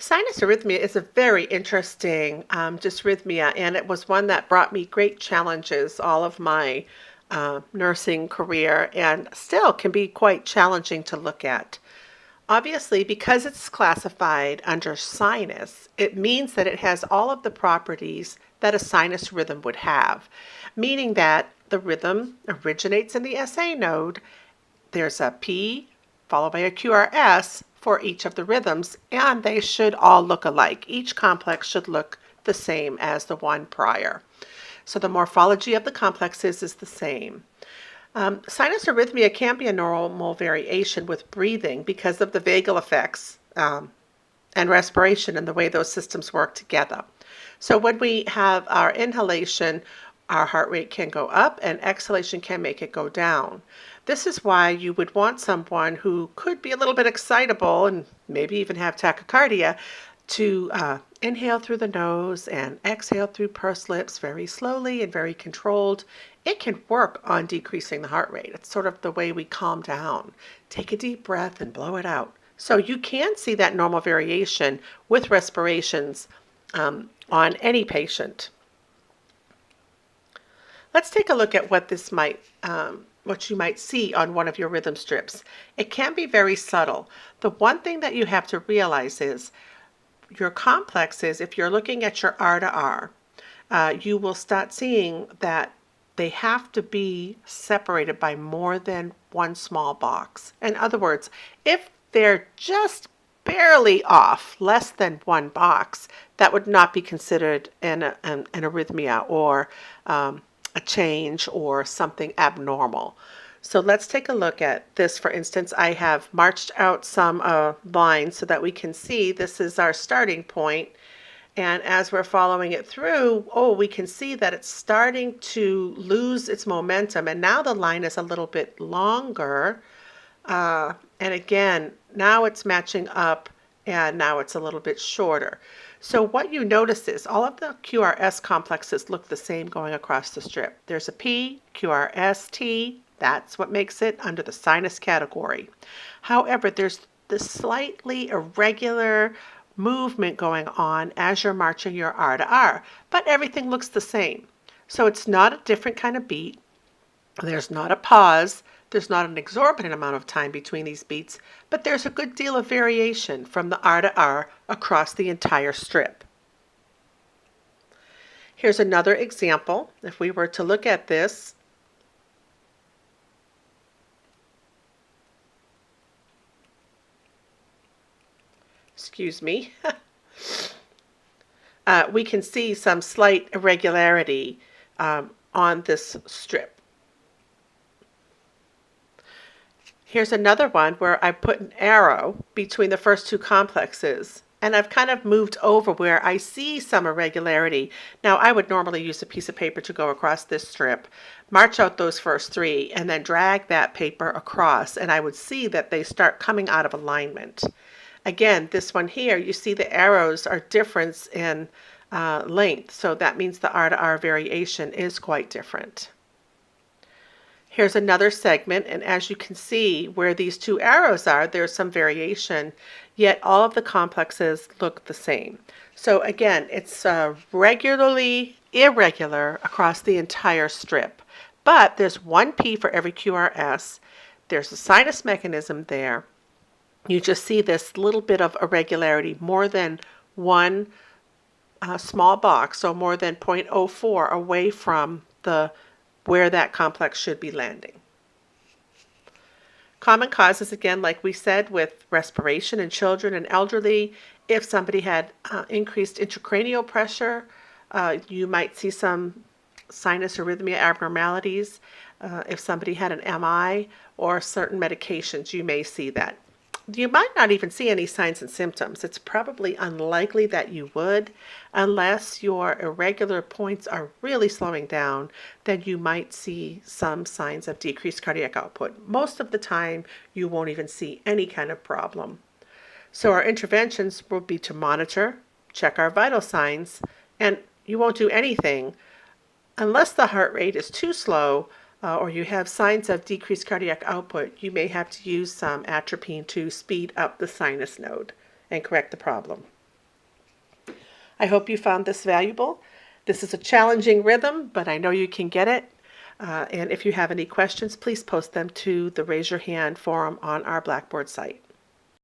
Sinus arrhythmia is a very interesting dysrhythmia, and it was one that brought me great challenges all of my nursing career and still can be quite challenging to look at. Obviously, because it's classified under sinus, it means that it has all of the properties that a sinus rhythm would have, meaning that the rhythm originates in the SA node. There's a P followed by a QRS for each of the rhythms, and they should all look alike. Each complex should look the same as the one prior. So the morphology of the complexes is the same. Sinus arrhythmia can be a normal variation with breathing because of the vagal effects and respiration and the way those systems work together. So when we have our inhalation, our heart rate can go up and exhalation can make it go down. This is why you would want someone who could be a little bit excitable and maybe even have tachycardia to inhale through the nose and exhale through pursed lips very slowly and very controlled. It can work on decreasing the heart rate. It's sort of the way we calm down. Take a deep breath and blow it out. So you can see that normal variation with respirations on any patient. Let's take a look at what you might see on one of your rhythm strips. It can be very subtle. The one thing that you have to realize is your complexes, if you're looking at your R to R, you will start seeing that they have to be separated by more than one small box. In other words, if they're just barely off, less than one box, that would not be considered an arrhythmia or a change or something abnormal. So let's take a look at this. For instance, I have marched out some lines so that we can see this is our starting point. And as we're following it through, we can see that it's starting to lose its momentum. And now the line is a little bit longer. And again, now it's matching up and now it's a little bit shorter. So what you notice is all of the QRS complexes look the same going across the strip. There's a P, QRS, T. That's what makes it under the sinus category. However, there's this slightly irregular movement going on as you're marching your R to R, but everything looks the same. So it's not a different kind of beat. There's not a pause. There's not an exorbitant amount of time between these beats, but there's a good deal of variation from the R to R across the entire strip. Here's another example. If we were to look at this, excuse me, we can see some slight irregularity on this strip. Here's another one where I put an arrow between the first two complexes, and I've kind of moved over where I see some irregularity. Now, I would normally use a piece of paper to go across this strip, march out those first three, and then drag that paper across, and I would see that they start coming out of alignment. Again, this one here, you see the arrows are different in length, so that means the R to R variation is quite different. Here's another segment, and as you can see where these two arrows are, there's some variation, yet all of the complexes look the same. So again, it's regularly irregular across the entire strip, but there's one P for every QRS. There's a sinus mechanism there. You just see this little bit of irregularity, more than one small box, so more than 0.04 away from where that complex should be landing. Common causes, again, like we said, with respiration in children and elderly. If somebody had increased intracranial pressure, you might see some sinus arrhythmia abnormalities. If somebody had an MI or certain medications, you may see that. You might not even see any signs and symptoms. It's probably unlikely that you would, unless your irregular points are really slowing down, then you might see some signs of decreased cardiac output. Most of the time, you won't even see any kind of problem. So our interventions will be to monitor, check our vital signs, and you won't do anything unless the heart rate is too slow or you have signs of decreased cardiac output. You may have to use some atropine to speed up the sinus node and correct the problem. I hope you found this valuable. This is a challenging rhythm, but I know you can get it. And if you have any questions, please post them to the Raise Your Hand forum on our Blackboard site.